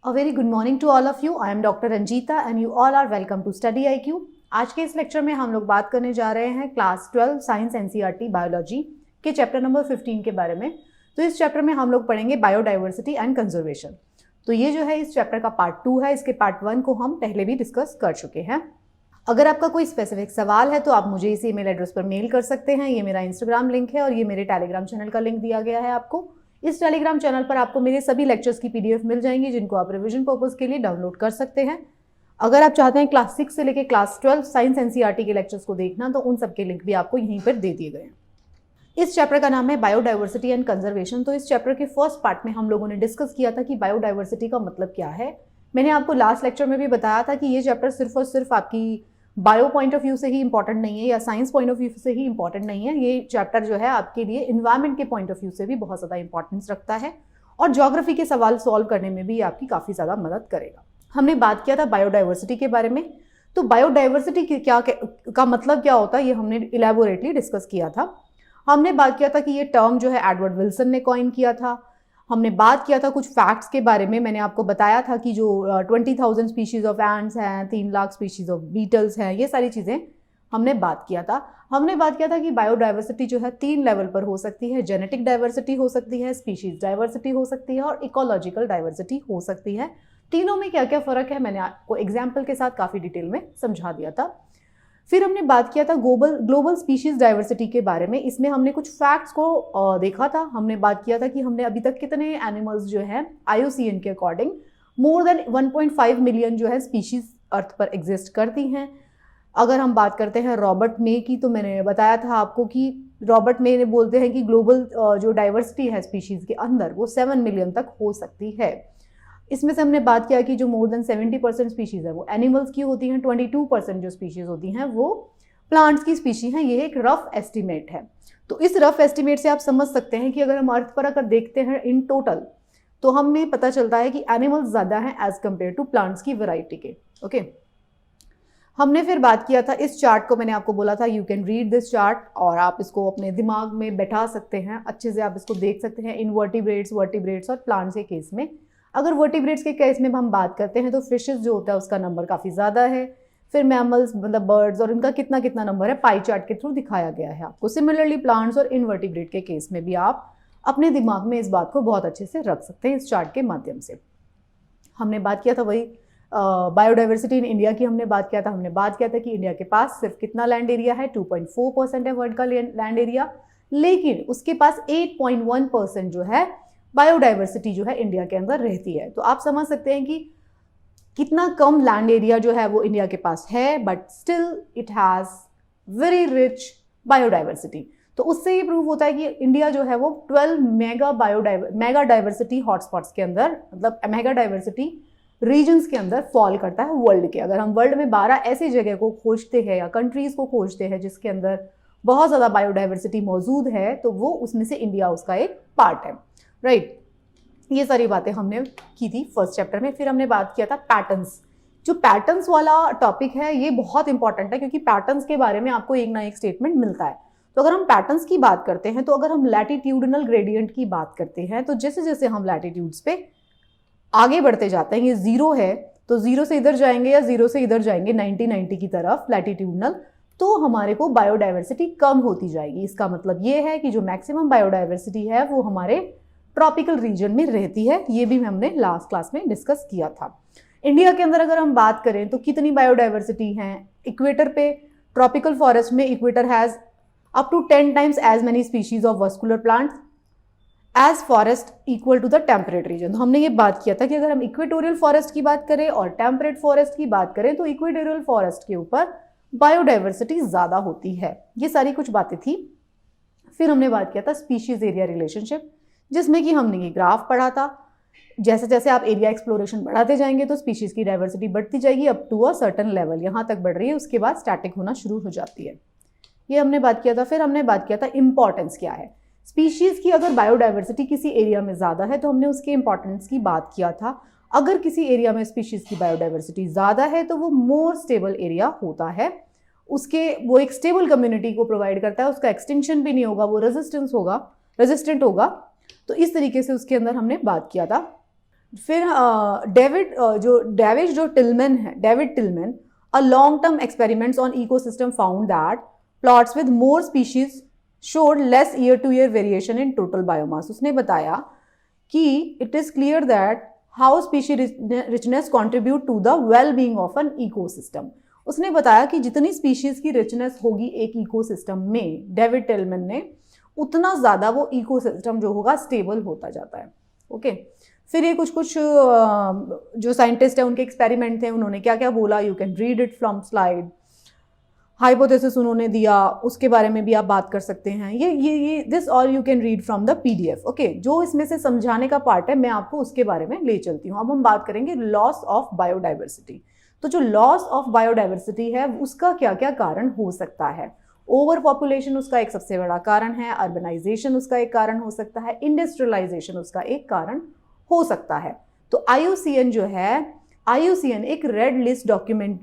A very good morning to all of you. I am Dr. Ranjita and you all are welcome to Study IQ. आज के इस lecture में हम लोग बात करने जा रहे हैं क्लास 12 साइंस एनसीईआरटी बायोलॉजी के चैप्टर नंबर 15 के बारे में। तो इस चैप्टर में हम लोग पढ़ेंगे बायोडाइवर्सिटी एंड कंजर्वेशन। तो ये जो है इस चैप्टर का पार्ट 2 है। इसके पार्ट 1 को हम पहले भी डिस्कस कर चुके हैं। अगर आपका कोई स्पेसिफिक सवाल है तो आप मुझे इस ईमेल एड्रेस पर मेल कर सकते हैं। ये मेरा इंस्टाग्राम लिंक है और ये मेरे टेलीग्राम चैनल का लिंक दिया गया है आपको। इस टेलीग्राम चैनल पर आपको मेरे सभी लेक्चर्स की पीडीएफ मिल जाएंगी जिनको आप रिवीजन पर्पस के लिए डाउनलोड कर सकते हैं। अगर आप चाहते हैं क्लास 6 से लेकर क्लास 12 साइंस एनसीईआरटी के लेक्चर्स को देखना तो उन सब के लिंक भी आपको यहीं पर दे दिए गए हैं। इस चैप्टर का नाम है बायोडाइवर्सिटी एंड कंजर्वेशन। तो इस चैप्टर के फर्स्ट पार्ट में हम लोगों ने डिस्कस किया था कि बायोडाइवर्सिटी का मतलब क्या है। मैंने आपको लास्ट लेक्चर में भी बताया था कि ये चैप्टर सिर्फ और सिर्फ आपकी बायो पॉइंट ऑफ व्यू से ही इंपॉर्टेंट नहीं है या साइंस पॉइंट ऑफ व्यू से ही इंपॉर्टेंट नहीं है। ये चैप्टर जो है आपके लिए इन्वायरमेंट के पॉइंट ऑफ व्यू से भी बहुत ज़्यादा इंपॉर्टेंस रखता है और ज्योग्राफी के सवाल सॉल्व करने में भी आपकी काफ़ी ज़्यादा मदद करेगा। हमने बात किया था बायोडाइवर्सिटी के बारे में। तो बायोडाइवर्सिटी का मतलब क्या होता है ये हमने इलेबोरेटली डिस्कस किया था। हमने बात किया था कि ये टर्म जो है एडवर्ड विल्सन ने कॉइन किया था। हमने बात किया था कुछ फैक्ट्स के बारे में। मैंने आपको बताया था कि जो 20,000 स्पीशीज़ ऑफ एंट्स हैं, 3 लाख स्पीशीज़ ऑफ बीटल्स हैं, ये सारी चीज़ें हमने बात किया था। हमने बात किया था कि बायोडाइवर्सिटी जो है 3 लेवल पर हो सकती है। जेनेटिक डाइवर्सिटी हो सकती है, स्पीशीज़ डाइवर्सिटी हो सकती है और इकोलॉजिकल डाइवर्सिटी हो सकती है। तीनों में क्या क्या फ़र्क है मैंने आपको एग्जाम्पल के साथ काफ़ी डिटेल में समझा दिया था। फिर हमने बात किया था ग्लोबल स्पीशीज़ डाइवर्सिटी के बारे में। इसमें हमने कुछ फैक्ट्स को देखा था। हमने बात किया था कि हमने अभी तक कितने एनिमल्स जो हैं IUCN के अकॉर्डिंग मोर देन 1.5 मिलियन जो है स्पीशीज़ अर्थ पर एग्जिस्ट करती हैं। अगर हम बात करते हैं रॉबर्ट मे की तो मैंने बताया था आपको कि रॉबर्ट मे ने बोलते हैं कि ग्लोबल जो डाइवर्सिटी है स्पीशीज़ के अंदर वो 7 मिलियन तक हो सकती है। इसमें से हमने बात किया कि जो मोर देन 70% स्पीशीज़ है वो एनिमल्स की होती हैं, 22% जो स्पीशीज़ होती हैं वो प्लांट्स की स्पीशी हैं। ये एक रफ एस्टिमेट है। तो इस रफ एस्टिमेट से आप समझ सकते हैं कि अगर हम अर्थ पर अगर देखते हैं इन टोटल तो हमें पता चलता है कि एनिमल्स ज़्यादा हैं एज कम्पेयर टू प्लांट्स की वैरायटी के। ओके, हमने फिर बात किया था इस चार्ट को। मैंने आपको बोला था you can read this chart और आप इसको अपने दिमाग में बैठा सकते हैं, अच्छे से आप इसको देख सकते हैं। इनवर्टिब्रेट्स, वर्टिब्रेट्स और प्लांट्स के केस में, अगर वर्टिब्रेट्स के केस में हम बात करते हैं तो फिशेस जो होता है उसका नंबर काफ़ी ज़्यादा है। फिर मैमल्स मतलब बर्ड्स और इनका कितना कितना नंबर है पाई चार्ट के थ्रू दिखाया गया है आपको। सिमिलरली प्लांट्स और इनवर्टिब्रेट के केस में भी आप अपने दिमाग में इस बात को बहुत अच्छे से रख सकते हैं इस चार्ट के माध्यम से। हमने बात किया था वही बायोडाइवर्सिटी इन इंडिया की हमने बात किया था। हमने बात किया था कि इंडिया के पास सिर्फ कितना लैंड एरिया है, 2.4% है वर्ल्ड का लैंड एरिया, लेकिन उसके पास 8.1% जो है बायोडाइवर्सिटी जो है इंडिया के अंदर रहती है। तो आप समझ सकते हैं कि कितना कम लैंड एरिया जो है वो इंडिया के पास है, but still it has very rich biodiversity. तो उससे ये प्रूव होता है कि इंडिया जो है वो 12 मेगा डाइवर्सिटी हॉटस्पॉट्स के अंदर, मतलब मेगा डाइवर्सिटी रीजन्स के अंदर फॉल करता है वर्ल्ड के। अगर हम वर्ल्ड में 12 ऐसी जगह को खोजते हैं या कंट्रीज़ को खोजते हैं जिसके अंदर बहुत ज़्यादा बायोडाइवर्सिटी मौजूद है तो वो उसमें से इंडिया उसका एक पार्ट है, राइट। ये सारी बातें हमने की थी फर्स्ट चैप्टर में। फिर हमने बात किया था पैटर्न्स। जो पैटर्न्स वाला टॉपिक है ये बहुत इंपॉर्टेंट है क्योंकि पैटर्न्स के बारे में आपको एक ना एक स्टेटमेंट मिलता है। तो अगर हम पैटर्न्स की बात करते हैं तो अगर हम लैटिट्यूडनल ग्रेडियंट की बात करते हैं तो जैसे जैसे हम लैटिट्यूड्स पे आगे बढ़ते जाते हैं, ये 0 है तो 0 से इधर जाएंगे या 0 से इधर जाएंगे 90 की तरफ लैटिट्यूडनल, तो हमारे को बायोडाइवर्सिटी कम होती जाएगी। इसका मतलब ये है कि जो मैक्सिमम बायोडाइवर्सिटी है वो हमारे ट्रॉपिकल रीजन में रहती है। ये भी हमने लास्ट क्लास में डिस्कस किया था। इंडिया के अंदर अगर हम बात करें तो कितनी बायोडाइवर्सिटी है, इक्वेटर पे ट्रॉपिकल फॉरेस्ट में equator has up to 10 times as many species of vascular plants as forest equal to the temperate region. तो हमने ये बात किया था कि अगर हम इक्वेटोरियल फॉरेस्ट की बात करें और टेम्परेट फॉरेस्ट की बात करें तो इक्वेटोरियल फॉरेस्ट के ऊपर बायोडाइवर्सिटी ज़्यादा होती है। ये सारी कुछ बातें थी। फिर हमने बात किया था स्पीशीज एरिया रिलेशनशिप, जिसमें कि हमने ये ग्राफ पढ़ा था। जैसे जैसे आप एरिया एक्सप्लोरेशन बढ़ाते जाएंगे तो स्पीशीज की डाइवर्सिटी बढ़ती जाएगी up to a certain level, यहाँ तक बढ़ रही है, उसके बाद स्टैटिक होना शुरू हो जाती है। ये हमने बात किया था। फिर हमने बात किया था इंपॉर्टेंस क्या है स्पीशीज की। अगर बायोडाइवर्सिटी किसी एरिया में ज़्यादा है तो हमने उसके इंपॉर्टेंस की बात किया था। अगर किसी एरिया में स्पीशीज की बायोडाइवर्सिटी ज़्यादा है तो वो मोर स्टेबल एरिया होता है, वो एक स्टेबल कम्युनिटी को प्रोवाइड करता है, उसका एक्सटिंक्शन भी नहीं होगा, वो रेजिस्टेंट होगा। तो इस तरीके से उसके अंदर हमने बात किया था। फिर David Tilman a long term experiments on ecosystem found that plots with more species showed less year to year variation in total biomass. उसने बताया कि it is clear that how species richness contribute to the well being of an ecosystem. उसने बताया कि जितनी species की richness होगी एक इकोसिस्टम में, डेविड टिलमैन ने, उतना ज्यादा वो इकोसिस्टम जो होगा स्टेबल होता जाता है। ओके फिर ये कुछ जो साइंटिस्ट है उनके एक्सपेरिमेंट थे, उन्होंने क्या क्या बोला, you can read it from slide. Hypothesis उन्होंने दिया, उसके बारे में भी आप बात कर सकते हैं। ये this all you can read from the PDF. Okay जो इसमें से समझाने का पार्ट है मैं आपको उसके बारे में ले चलती हूँ। अब हम बात करेंगे लॉस ऑफ बायोडाइवर्सिटी। तो जो लॉस ऑफ बायोडाइवर्सिटी है उसका क्या क्या कारण हो सकता है। ओवर पॉपुलेशन उसका एक सबसे बड़ा कारण है, अर्बनाइजेशन उसका एक कारण हो सकता है, इंडस्ट्रियलाइजेशन उसका एक कारण हो सकता है। तो IUCN जो है, IUCN एक रेड लिस्ट डॉक्यूमेंट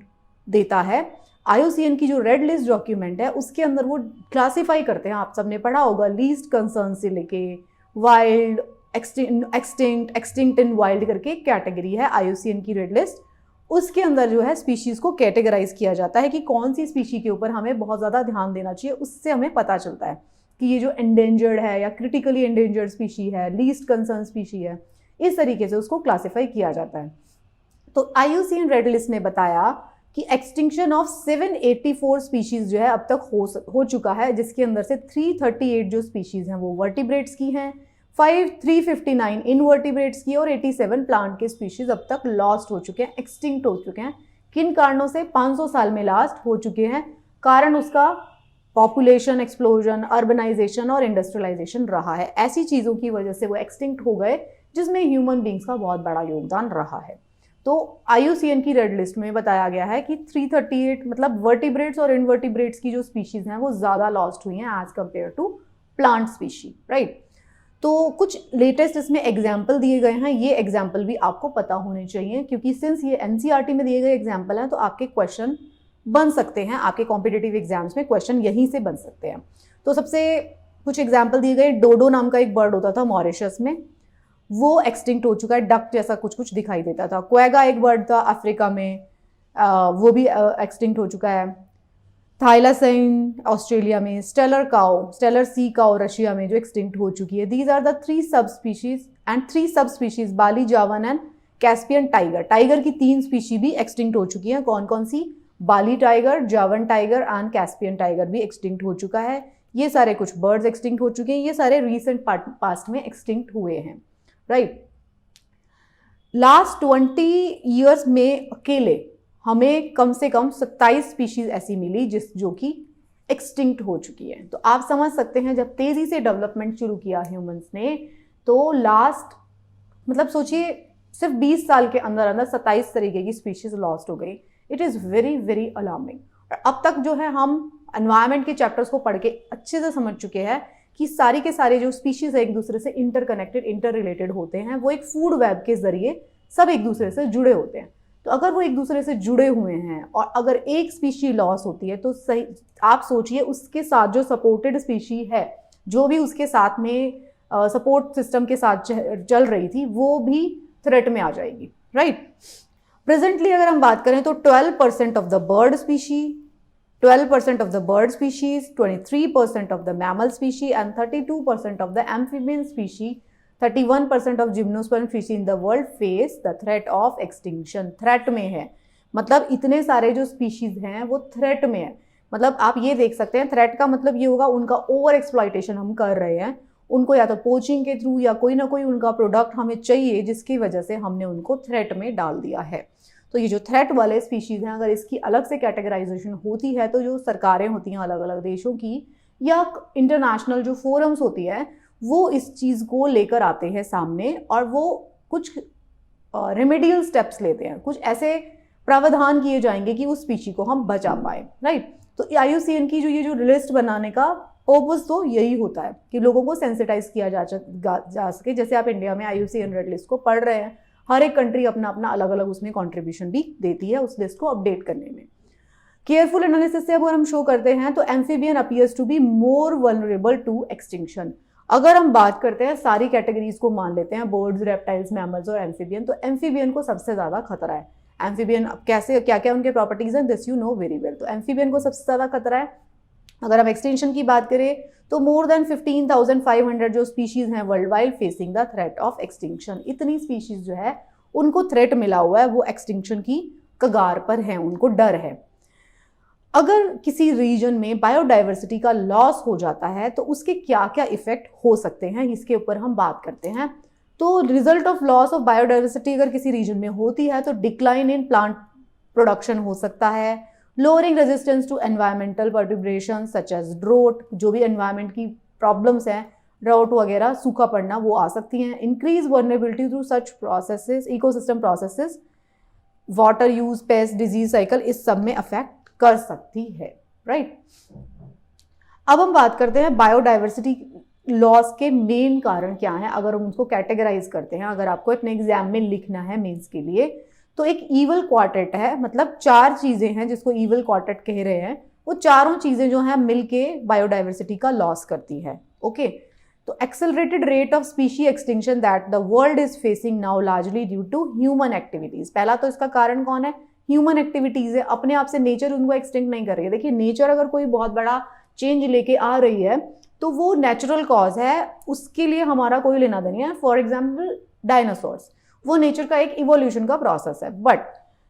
देता है। IUCN की जो रेड लिस्ट डॉक्यूमेंट है उसके अंदर वो क्लासिफाई करते हैं, आप सबने पढ़ा होगा, लीस्ट कंसर्न से लेके वाइल्ड, एक्सटिंक्ट इन वाइल्ड करके कैटेगरी है IUCN की रेड लिस्ट। उसके अंदर जो है स्पीशीज को कैटेगराइज किया जाता है कि कौन सी स्पीशी के ऊपर हमें बहुत ज़्यादा ध्यान देना चाहिए। उससे हमें पता चलता है कि ये जो एंडेंजर्ड है या क्रिटिकली एंडेंजर्ड स्पीशी है, लीस्ट कंसर्न स्पीशी है, इस तरीके से उसको क्लासिफाई किया जाता है। तो IUCN रेड लिस्ट ने बताया कि एक्सटिंक्शन ऑफ 784 स्पीशीज जो है अब तक हो चुका है, जिसके अंदर से 338 जो स्पीशीज हैं वो वर्टिब्रेट्स की हैं, 359 इनवर्टिब्रेट्स की और 87 प्लांट के स्पीशीज अब तक लॉस्ट हो चुके हैं, एक्सटिंक्ट हो चुके हैं। किन कारणों से? 500 साल में लास्ट हो चुके हैं। कारण उसका पॉपुलेशन एक्सप्लोजन, अर्बनाइजेशन और इंडस्ट्रियलाइजेशन रहा है। ऐसी चीज़ों की वजह से वो एक्सटिंक्ट हो गए जिसमें ह्यूमन बींग्स का बहुत बड़ा योगदान रहा है। तो IUCN की रेड लिस्ट में बताया गया है कि 338 मतलब वर्टिब्रेट्स और इनवर्टिब्रेट्स की जो स्पीशीज हैं वो ज़्यादा लॉस्ट हुई हैं as compare to plant species, right. तो कुछ लेटेस्ट इसमें एग्जाम्पल दिए गए हैं, ये एग्जाम्पल भी आपको पता होने चाहिए क्योंकि सिंस ये NCERT में दिए गए एग्जाम्पल हैं तो आपके क्वेश्चन बन सकते हैं, आपके कॉम्पिटिटिव एग्जाम्स में क्वेश्चन यहीं से बन सकते हैं। तो सबसे कुछ एग्जाम्पल दिए गए, डोडो नाम का एक बर्ड होता था मॉरिशस में, वो एक्सटिंक्ट हो चुका है, डक जैसा कुछ कुछ दिखाई देता था। क्वेगा एक बर्ड था अफ्रीका में, वो भी एक्सटिंक्ट हो चुका है। थाइलासाइन ऑस्ट्रेलिया में, स्टेलर सी काउ रशिया में जो एक्सटिंक्ट हो चुकी है। दीज आर द 3 सब स्पीशीज बाली, जावन एंड कैस्पियन टाइगर। टाइगर की 3 स्पीशी भी एक्सटिंक्ट हो चुकी हैं। कौन कौन सी? बाली टाइगर, जावन टाइगर एंड कैस्पियन टाइगर भी एक्सटिंक्ट हो चुका है। ये सारे कुछ बर्ड्स एक्सटिंक्ट हो चुके हैं, ये सारे रिसेंट पास्ट में एक्सटिंक्ट हुए हैं, राइट। लास्ट 20 ईयर्स में अकेले हमें कम से कम 27 स्पीशीज ऐसी मिली जो कि एक्सटिंक्ट हो चुकी है। तो आप समझ सकते हैं जब तेजी से डेवलपमेंट शुरू किया ह्यूमंस ने, तो लास्ट मतलब सोचिए सिर्फ 20 साल के अंदर अंदर 27 तरीके की स्पीशीज लॉस्ट हो गई। It is very very alarming. अब तक जो है हम एनवायरमेंट के चैप्टर्स को पढ़ के अच्छे से समझ चुके हैं कि सारी के सारे जो स्पीशीज है एक दूसरे से इंटरकनेक्टेड, इंटर रिलेटेड होते हैं। वो एक फूड वेब के जरिए सब एक दूसरे से जुड़े होते हैं। तो अगर वो एक दूसरे से जुड़े हुए हैं और अगर एक स्पीशी लॉस होती है तो सही आप सोचिए उसके साथ जो सपोर्टेड स्पीशी है, जो भी उसके साथ में सपोर्ट सिस्टम के साथ चल रही थी, वो भी थ्रेट में आ जाएगी, राइट। प्रेजेंटली अगर हम बात करें तो 12% of the bird species, 12% of the bird species, 23% of the mammal species and 32% of the amphibian species, 31% of gymnosperm species in the world face the threat of extinction. Threat में है, मतलब इतने सारे जो स्पीशीज हैं वो थ्रेट में है। मतलब आप ये देख सकते हैं थ्रेट का मतलब ये होगा उनका ओवर एक्सप्लॉइटेशन हम कर रहे हैं, उनको या तो पोचिंग के थ्रू या कोई ना कोई उनका प्रोडक्ट हमें चाहिए जिसकी वजह से हमने उनको थ्रेट में डाल दिया है। तो ये जो थ्रेट वाले स्पीशीज़ हैं, अगर इसकी अलग से कैटेगराइजेशन होती है तो जो सरकारें होती हैं अलग अलग देशों की या इंटरनेशनल जो फोरम्स होती है वो इस चीज़ को लेकर आते हैं सामने और वो कुछ रेमेडियल स्टेप्स लेते हैं, कुछ ऐसे प्रावधान किए जाएंगे कि उस स्पीशी को हम बचा पाए, राइट। तो IUCN की ये जो लिस्ट बनाने का पर्पस तो यही होता है कि लोगों को सेंसिटाइज किया जा सके। जैसे आप इंडिया में IUCN रेड लिस्ट को पढ़ रहे हैं, हर एक कंट्री अपना अपना अलग अलग उसमें कंट्रीब्यूशन भी देती है उस लिस्ट को अपडेट करने में। केयरफुल एनालिसिस से अगर हम शो करते हैं तो amphibian appears to be more vulnerable to extinction. अगर हम बात करते हैं सारी कैटेगरीज को मान लेते हैं, बर्ड्स, रेप्टाइल्स, मैमल्स और एम्फीबियन, तो एम्फीबियन को सबसे ज़्यादा खतरा है। एम्फीबियन कैसे, क्या क्या उनके प्रॉपर्टीज हैं, this you know very well. तो एम्फीबियन को सबसे ज़्यादा खतरा है। अगर हम एक्सटेंशन की बात करें तो मोर देन 15,500 जो स्पीशीज हैं world wide facing the threat of extinction. इतनी स्पीशीज जो है उनको थ्रेट मिला हुआ है, वो एक्सटिंक्शन की कगार पर है, उनको डर है। अगर किसी रीजन में बायोडाइवर्सिटी का लॉस हो जाता है तो उसके क्या क्या इफेक्ट हो सकते हैं, इसके ऊपर हम बात करते हैं। तो result of loss of biodiversity अगर किसी रीजन में होती है तो डिक्लाइन इन प्लांट प्रोडक्शन हो सकता है, lowering resistance to environmental perturbation such as drought, जो भी एनवायरमेंट की प्रॉब्लम्स हैं, ड्राउट वगैरह, सूखा पड़ना, वो आ सकती हैं। Increase vulnerability through such processes, ecosystem processes, water use, paste, disease cycle, इस सब में अफेक्ट कर सकती है, राइट। अब हम बात करते हैं बायोडाइवर्सिटी लॉस के मेन कारण क्या हैं। अगर हम उसको कैटेगराइज करते हैं, अगर आपको अपने एग्जाम में लिखना है मेंस के लिए, तो एक ईवल क्वार्टेट है, मतलब 4 चीजें हैं जिसको ईवल क्वार्टेट कह रहे हैं। वो चारों चीजें जो हैं मिलके बायोडाइवर्सिटी का लॉस करती है, ओके। तो accelerated rate of species extinction that the world is facing now largely due to human activities. पहला तो इसका कारण कौन है, ह्यूमन एक्टिविटीज है। अपने आप से नेचर उनको एक्सटिंक्ट नहीं कर रही है। देखिए, नेचर अगर कोई बहुत बड़ा चेंज लेके आ रही है तो वो नेचुरल कॉज है, उसके लिए हमारा कोई लेना देना है। फॉर एग्जाम्पल डायनासोर्स, वो नेचर का एक इवोल्यूशन का प्रोसेस है, बट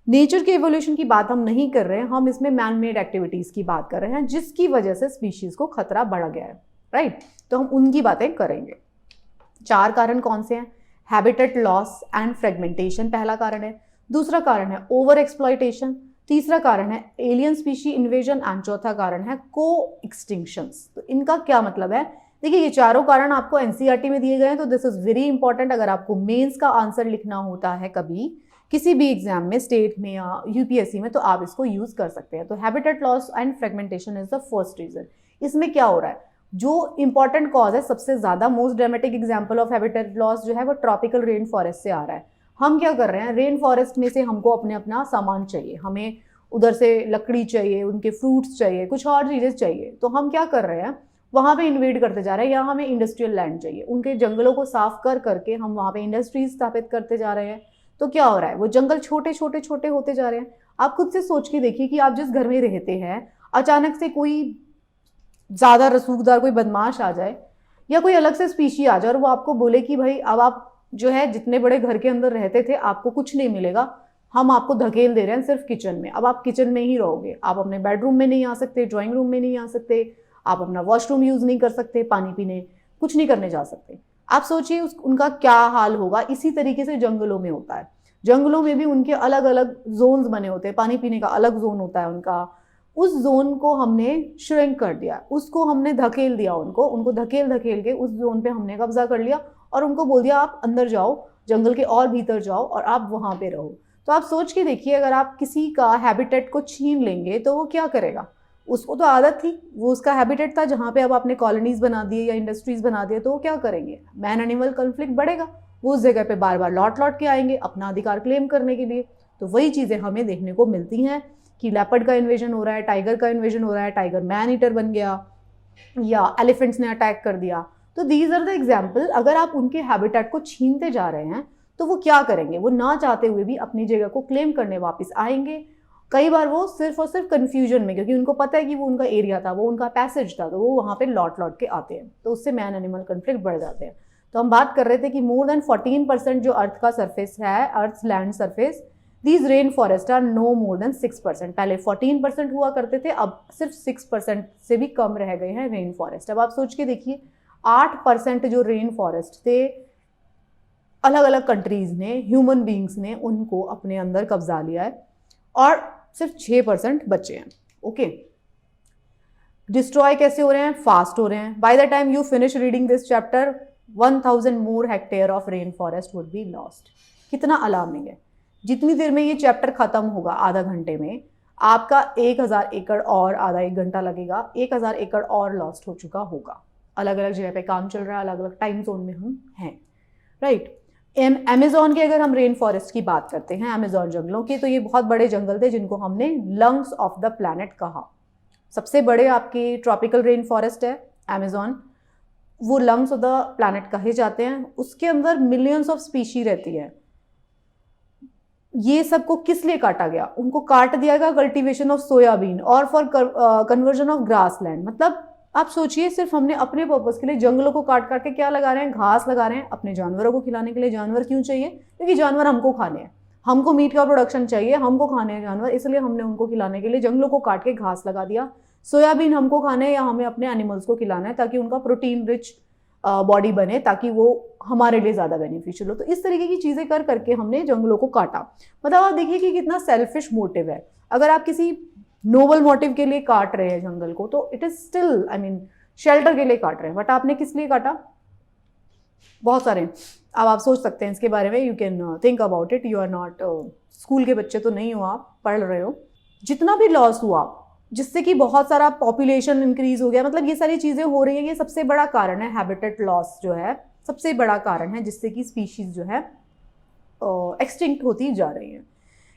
नेचर के इवोल्यूशन की बात हम नहीं कर रहे हैं, हम इसमें मैन मेड एक्टिविटीज की बात कर रहे हैं जिसकी वजह से स्पीशीज को खतरा बढ़ गया है, राइट। तो हम उनकी बातें करेंगे। 4 कारण कौन से हैं, हैबिटेट लॉस एंड फ्रेगमेंटेशन पहला कारण है, दूसरा कारण है ओवर एक्सप्लॉयटेशन, तीसरा कारण है एलियन स्पीशी इन्वेजन एंड चौथा कारण है को एक्सटिंक्शंस। तो इनका क्या मतलब है, देखिए ये चारों कारण आपको एनसीईआरटी में दिए गए हैं, तो दिस इज वेरी इंपॉर्टेंट। अगर आपको मेंस का आंसर लिखना होता है कभी किसी भी एग्जाम में, स्टेट में या यूपीएससी में, तो आप इसको यूज कर सकते हैं। तो habitat loss and fragmentation is the first reason. इसमें क्या हो रहा है, जो इंपॉर्टेंट कॉज है, सबसे ज्यादा most dramatic example of habitat loss जो है वो ट्रॉपिकल रेन फॉरेस्ट से आ रहा है। हम क्या कर रहे हैं, रेन फॉरेस्ट में से हमको अपना सामान चाहिए, हमें उधर से लकड़ी चाहिए, उनके फ्रूट्स चाहिए, कुछ और चीजें चाहिए, तो हम क्या कर रहे हैं, वहां पे इन्वेड करते जा रहे हैं। या हमें इंडस्ट्रियल लैंड चाहिए, उनके जंगलों को साफ कर करके हम वहां पे इंडस्ट्रीज स्थापित करते जा रहे हैं। तो क्या हो रहा है, वो जंगल छोटे छोटे छोटे होते जा रहे हैं। आप खुद से सोच के देखिए कि आप जिस घर में रहते हैं, अचानक से कोई ज्यादा रसूखदार कोई बदमाश आ जाए या कोई अलग से स्पीशी आ जाए और वो आपको बोले कि भाई अब आप जो है जितने बड़े घर के अंदर रहते थे आपको कुछ नहीं मिलेगा, हम आपको धकेल दे रहे हैं सिर्फ किचन में, अब आप किचन में ही रहोगे, आप अपने बेडरूम में नहीं आ सकते, ड्राइंग रूम में नहीं आ सकते, आप अपना वॉशरूम यूज नहीं कर सकते, पानी पीने कुछ नहीं करने जा सकते। आप सोचिए उनका क्या हाल होगा। इसी तरीके से जंगलों में होता है, जंगलों में भी उनके अलग अलग जोन्स बने होते हैं, पानी पीने का अलग जोन होता है उनका। उस जोन को हमने श्रिंक कर दिया, उसको हमने धकेल दिया, उनको धकेल धकेल के उस जोन पे हमने कब्जा कर लिया और उनको बोल दिया आप अंदर जाओ, जंगल के और भीतर जाओ और आप वहां पे रहो। तो आप सोच के देखिए, अगर आप किसी का हैबिटेट को छीन लेंगे तो वो क्या करेगा, उसको तो आदत थी, वो उसका हैबिटेट था जहाँ पे अब आपने कॉलोनीज बना दिए या इंडस्ट्रीज बना दिए, तो वो क्या करेंगे, मैन एनिमल कॉन्फ्लिक्ट बढ़ेगा, वो उस जगह पे बार बार लौट लौट के आएंगे अपना अधिकार क्लेम करने के लिए। तो वही चीजें हमें देखने को मिलती हैं कि लेपर्ड का इन्वेजन हो रहा है, टाइगर का इन्वेजन हो रहा है, टाइगर मैन ईटर बन गया या एलिफेंट्स ने अटैक कर दिया। तो दीज आर द एग्जाम्पल। अगर आप उनके हैबिटेट को छीनते जा रहे हैं तो वो क्या करेंगे, वो ना चाहते हुए भी अपनी जगह को क्लेम करने वापस आएंगे। कई बार वो सिर्फ और सिर्फ कंफ्यूजन में, क्योंकि उनको पता है कि वो उनका एरिया था, वो उनका पैसेज था, तो वो वहाँ पे लौट लौट के आते हैं, तो उससे मैन एनिमल कॉन्फ्लिक्ट बढ़ जाते हैं। तो हम बात कर रहे थे कि मोर देन 14% जो अर्थ का सरफेस है, earth land surface, these rain forest are no more than 6%। पहले 14% हुआ करते थे, अब सिर्फ 6% से भी कम रह गए हैं रेन फॉरेस्ट। अब आप सोच के देखिए, 8% जो रेन फॉरेस्ट थे, अलग अलग कंट्रीज ने, ह्यूमन बींग्स ने उनको अपने अंदर कब्जा लिया है और सिर्फ 6% बचे हैं। ओके, डिस्ट्रॉय कैसे हो रहे हैं, फास्ट हो रहे हैं। By the time you finish reading this chapter 1000 more hectare of rain forest would be lost. कितना अलार्मिंग है। जितनी देर में ये चैप्टर खत्म होगा, आधा घंटे में, आपका 1000 एकड़ और आधा 1 घंटा लगेगा, 1000 एकड़ और लॉस्ट हो चुका होगा। अलग अलग जगह पे काम चल रहा है, अलग अलग टाइम जोन में हम हैं, राइट। अमेज़न के अगर हम रेन फॉरेस्ट की बात करते हैं, अमेज़न जंगलों की, तो ये बहुत बड़े जंगल थे जिनको हमने लंग्स ऑफ द प्लैनेट कहा। सबसे बड़े आपके ट्रॉपिकल रेन फॉरेस्ट है अमेज़न, वो लंग्स ऑफ द प्लैनेट कहे जाते हैं, उसके अंदर मिलियंस ऑफ स्पीशी रहती है। ये सबको किस लिए काटा गया? उनको काट दिया गया कल्टीवेशन ऑफ सोयाबीन और for conversion of grass land. मतलब आप सोचिए, सिर्फ हमने अपने पर्पस के लिए जंगलों को काट काट के क्या लगा रहे हैं? घास लगा रहे हैं अपने जानवरों को खिलाने के लिए। जानवर क्यों चाहिए? क्योंकि जानवर हमको खाने हैं, हमको मीट का प्रोडक्शन चाहिए, हमको खाने हैं जानवर, इसलिए हमने उनको खिलाने के लिए जंगलों को काट के घास लगा दिया। सोयाबीन हमको खाने हैं या हमें अपने एनिमल्स को खिलाना है ताकि उनका प्रोटीन रिच बॉडी बने, ताकि वो हमारे लिए ज़्यादा बेनिफिशियल हो। तो इस तरीके की चीज़ें कर करके हमने जंगलों को काटा। मतलब आप देखिए कि कितना सेल्फिश मोटिव है। अगर आप किसी नोबल मोटिव के लिए काट रहे हैं जंगल को, तो it is still, I mean, shelter के लिए काट रहे हैं, बट आपने किस लिए काटा? बहुत सारे अब आप सोच सकते हैं इसके बारे में। You can think about it. You are not school के बच्चे तो नहीं हो, आप पढ़ रहे हो। जितना भी लॉस हुआ जिससे कि बहुत सारा पॉपुलेशन इंक्रीज हो गया, मतलब ये सारी चीज़ें हो रही है, ये सबसे बड़ा कारण है। हैबिटेट लॉस जो है सबसे बड़ा कारण है जिससे कि स्पीशीज जो है एक्सटिंक्ट होती जा रही है।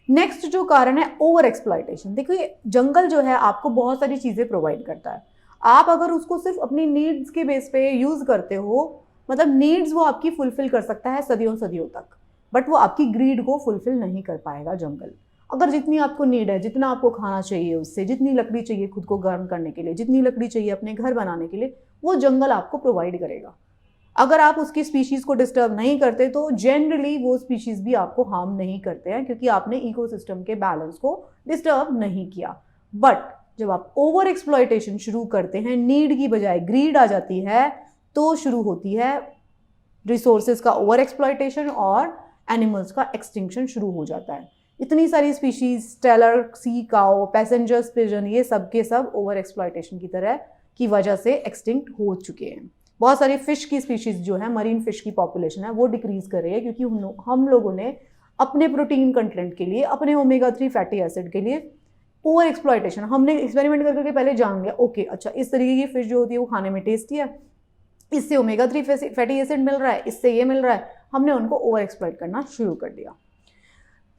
नेक्स्ट जो कारण है, ओवर एक्सप्लॉयटेशन। देखिए, जंगल जो है आपको बहुत सारी चीज़ें प्रोवाइड करता है। आप अगर उसको सिर्फ अपनी नीड्स के बेस पे यूज़ करते हो, मतलब नीड्स वो आपकी फुलफिल कर सकता है सदियों सदियों तक, बट वो आपकी ग्रीड को फुलफिल नहीं कर पाएगा जंगल। अगर जितनी आपको नीड है, जितना आपको खाना चाहिए उससे, जितनी लकड़ी चाहिए खुद को गर्म करने के लिए, जितनी लकड़ी चाहिए अपने घर बनाने के लिए, वो जंगल आपको प्रोवाइड करेगा। अगर आप उसकी स्पीशीज़ को डिस्टर्ब नहीं करते तो जनरली वो स्पीशीज़ भी आपको हार्म नहीं करते हैं, क्योंकि आपने इकोसिस्टम के बैलेंस को डिस्टर्ब नहीं किया। बट जब आप ओवर एक्सप्लॉयटेशन शुरू करते हैं, नीड की बजाय ग्रीड आ जाती है, तो शुरू होती है रिसोर्सेज का ओवर एक्सप्लॉयटेशन और एनिमल्स का एक्सटिंक्शन शुरू हो जाता है। इतनी सारी species, Steller sea cow, passengers pigeon, ये सब के सब ओवर एक्सप्लॉयटेशन की तरह की वजह से एक्सटिंक्ट हो चुके हैं। बहुत सारी फिश की स्पीशीज जो है, मरीन फिश की पॉपुलेशन है, वो डिक्रीज कर रही है, क्योंकि हम लोगों ने अपने प्रोटीन कंटेंट के लिए, अपने ओमेगा 3 फैटी एसिड के लिए ओवर एक्सप्लॉयटेशन, हमने एक्सपेरिमेंट करके पहले जान लिया, ओके अच्छा इस तरीके की फिश जो होती है वो खाने में टेस्टी है, इससे ओमेगा 3 फैटी एसिड मिल रहा है, इससे ये मिल रहा है, हमने उनको ओवर एक्सप्लॉयट करना शुरू कर दिया।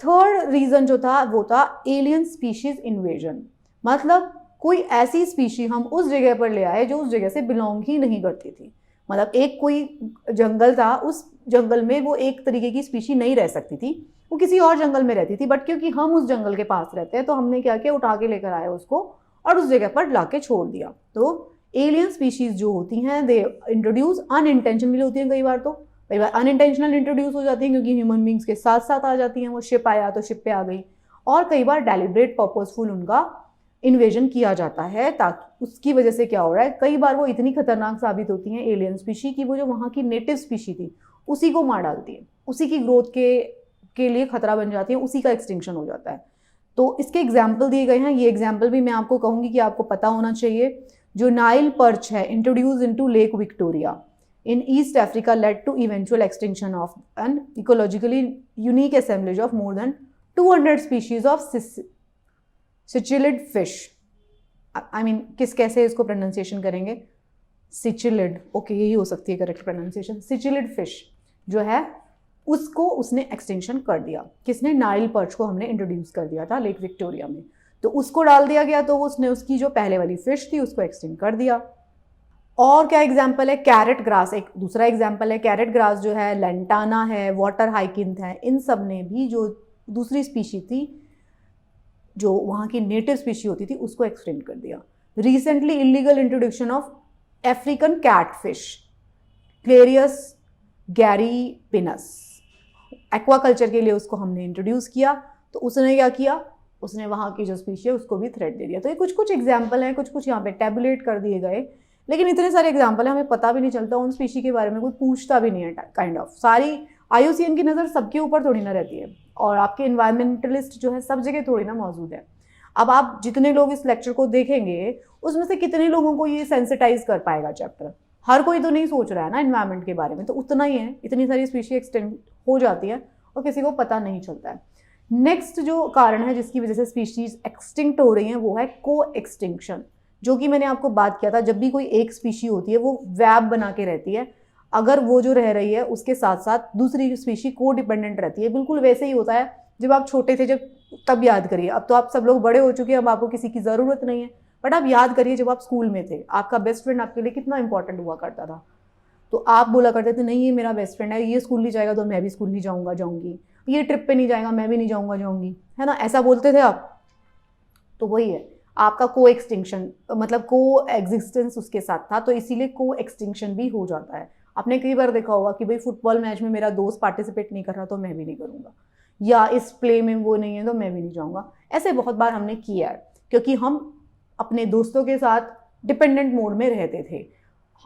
थर्ड रीजन जो था वो था एलियन स्पीशीज इन्वेजन। मतलब कोई ऐसी स्पीशी हम उस जगह पर ले आए जो उस जगह से बिलोंग ही नहीं करती थी। मतलब एक कोई जंगल था, उस जंगल में वो एक तरीके की स्पीशी नहीं रह सकती थी, वो किसी और जंगल में रहती थी, बट क्योंकि हम उस जंगल के पास रहते हैं तो हमने क्या किया, उठा के लेकर आए उसको और उस जगह पर ला के छोड़ दिया। तो एलियन स्पीशीज जो होती हैं दे इंट्रोड्यूस अनइंटेंशनली होती हैं, कई बार अनइंटेंशनल इंट्रोड्यूस हो जाती हैं क्योंकि ह्यूमन बींग्स के साथ साथ आ जाती हैं। वो शिप आया तो शिप पे आ गई, और कई बार डेलिब्रेट पर्पसफुल उनका इन्वेजन किया जाता है, ताकि उसकी वजह से क्या हो रहा है, कई बार वो इतनी खतरनाक साबित होती हैं एलियन स्पीशी की वो जो वहाँ की नेटिव स्पीशी थी उसी को मार डालती है, उसी की ग्रोथ के लिए खतरा बन जाती है, उसी का एक्सटिंक्शन हो जाता है। तो इसके एग्जाम्पल दिए गए हैं, ये एग्जाम्पल भी मैं आपको कहूँगी कि आपको पता होना चाहिए। जो नाइल पर्च है, introduce into lake Victoria in East Africa led to eventual extinction of an ecologically unique assemblage of more than 200 species of cichlid fish. I mean, कैसे इसको pronunciation करेंगे? Cichlid, okay, यही हो सकती है correct pronunciation. Cichlid fish जो है उसको उसने extinction कर दिया। किसने? नाइल पर्च को हमने इंट्रोड्यूस कर दिया था लेक विक्टोरिया में, तो उसको डाल दिया गया, तो उसने उसकी जो पहले वाली फिश थी उसको एक्सटिंक्ट कर दिया। और क्या एग्जाम्पल है? कैरेट ग्रास एक दूसरा एग्जाम्पल है। कैरेट ग्रास जो है, लेंटाना है, वाटर हाइकिंथ है, इन सब ने भी जो दूसरी स्पीशी थी, जो वहाँ की नेटिव स्पीशी होती थी, उसको एक्सटिंक्ट कर दिया। Recently illegal introduction of African catfish Clarias gariepinus, aquaculture के लिए उसको हमने इंट्रोड्यूस किया, तो उसने क्या किया, उसने वहाँ की जो स्पीशी है उसको भी थ्रेट दे दिया। तो ये कुछ कुछ एग्जाम्पल हैं, कुछ कुछ यहाँ पे टैबुलेट कर दिए गए, लेकिन इतने सारे एग्जाम्पल है हमें पता भी नहीं चलता, उन स्पीशी के बारे में कोई पूछता भी नहीं है काइंड ऑफ। सारी IUCN की नज़र सबके ऊपर थोड़ी ना रहती है, और आपके इन्वायरमेंटलिस्ट जो है सब जगह थोड़ी ना मौजूद है। अब आप जितने लोग इस लेक्चर को देखेंगे उसमें से कितने लोगों को ये सेंसिटाइज कर पाएगा चैप्टर? हर कोई तो नहीं सोच रहा है ना इन्वायरमेंट के बारे में, तो उतना ही है, इतनी सारी स्पीशी एक्सटेंड हो जाती है और किसी को पता नहीं चलता है। नेक्स्ट जो कारण है जिसकी वजह से स्पीशीज एक्सटिंक्ट हो रही हैं वो है को एक्सटिंक्शन, जो कि मैंने आपको बात किया था। जब भी कोई एक स्पीशी होती है वो वैब बना के रहती है, अगर वो जो रह रही है उसके साथ साथ दूसरी स्पीशी को डिपेंडेंट रहती है। बिल्कुल वैसे ही होता है जब आप छोटे थे, जब तब याद करिए, अब तो आप सब लोग बड़े हो चुके हैं, अब आपको किसी की ज़रूरत नहीं है, बट आप याद करिए जब आप स्कूल में थे, आपका बेस्ट फ्रेंड आपके लिए कितना इंपॉर्टेंट हुआ करता था। तो आप बोला करते थे नहीं ये मेरा बेस्ट फ्रेंड है, ये स्कूल नहीं जाएगा तो मैं भी स्कूल नहीं जाऊँगा जाऊँगी, ये ट्रिप पे नहीं जाएगा मैं भी नहीं जाऊँगा जाऊँगी, है ना, ऐसा बोलते थे आप। तो वही है, आपका को एक्सटिंक्शन मतलब को एग्जिस्टेंस उसके साथ था, तो इसीलिए को एक्सटिंक्शन भी हो जाता है। आपने कई बार देखा होगा कि भाई फुटबॉल मैच में मेरा दोस्त पार्टिसिपेट नहीं कर रहा तो मैं भी नहीं करूँगा, या इस प्ले में वो नहीं है तो मैं भी नहीं जाऊँगा। ऐसे बहुत बार हमने किया है, क्योंकि हम अपने दोस्तों के साथ डिपेंडेंट मोड में रहते थे।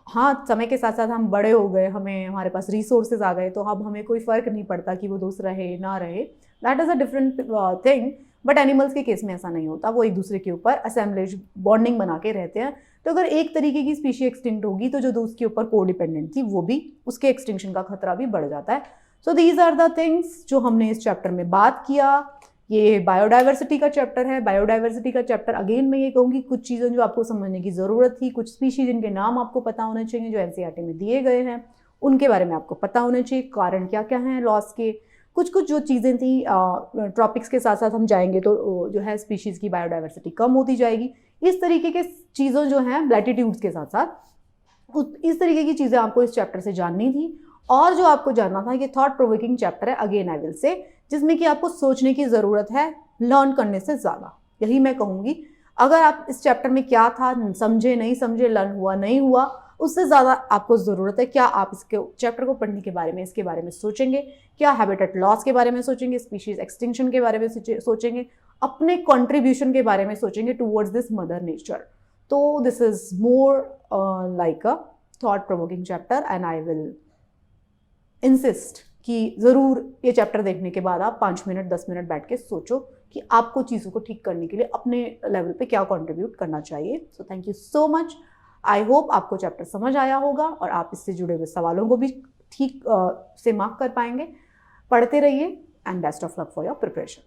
हाँ, समय के साथ साथ हम बड़े हो गए, हमें हमारे पास रिसोर्सेज आ गए, तो अब हमें कोई फ़र्क नहीं पड़ता कि वो दोस्त रहे ना रहे, that is a different thing. But animals के केस में ऐसा नहीं होता, वो एक दूसरे के ऊपर असेंबलेज बॉन्डिंग बना के रहते हैं। तो अगर एक तरीके की स्पीशी एक्सटिंक्ट होगी तो जो दोस्त के ऊपर को डिपेंडेंट थी वो भी, उसके एक्सटिंक्शन का खतरा भी बढ़ जाता है। So these are the things जो हमने इस चैप्टर में बात किया। ये बायोडाइवर्सिटी का चैप्टर है। बायोडाइवर्सिटी का चैप्टर अगेन मैं ये कहूँगी कुछ चीज़ें जो आपको समझने की ज़रूरत थी, कुछ स्पीशीज जिनके नाम आपको पता होने चाहिए जो एनसीईआरटी में दिए गए हैं, उनके बारे में आपको पता होने चाहिए, कारण क्या क्या हैं लॉस के, कुछ कुछ जो चीज़ें थी ट्रॉपिक्स के साथ साथ हम जाएंगे तो जो है स्पीशीज़ की बायोडाइवर्सिटी कम होती जाएगी। इस तरीके के चीज़ों जो हैं लैटिट्यूड्स के साथ साथ इस तरीके की चीज़ें आपको इस चैप्टर से जाननी थी। और जो आपको जानना था, ये थॉट प्रोवोकिंग चैप्टर है, अगेन आई विल से, जिसमें कि आपको सोचने की ज़रूरत है लर्न करने से ज़्यादा, यही मैं कहूँगी। अगर आप इस चैप्टर में क्या था समझे नहीं समझे, लर्न हुआ नहीं हुआ, उससे ज़्यादा आपको ज़रूरत है क्या आप इसके चैप्टर को पढ़ने के बारे में, इसके बारे में सोचेंगे, क्या हैबिटेट लॉस के बारे में सोचेंगे, स्पीशीज एक्सटिंक्शन के बारे में सोचेंगे, अपने कंट्रीब्यूशन के बारे में सोचेंगे टूवर्ड्स दिस मदर नेचर। तो this is more like a thought provoking chapter and I will insist कि ज़रूर ये चैप्टर देखने के बाद आप 5 मिनट 10 मिनट बैठ के सोचो कि आपको चीज़ों को ठीक करने के लिए अपने लेवल पे क्या कंट्रीब्यूट करना चाहिए। So thank you so much. I hope आपको चैप्टर समझ आया होगा और आप इससे जुड़े हुए सवालों को भी ठीक से मार्क कर पाएंगे। पढ़ते रहिए and best of luck for your preparation.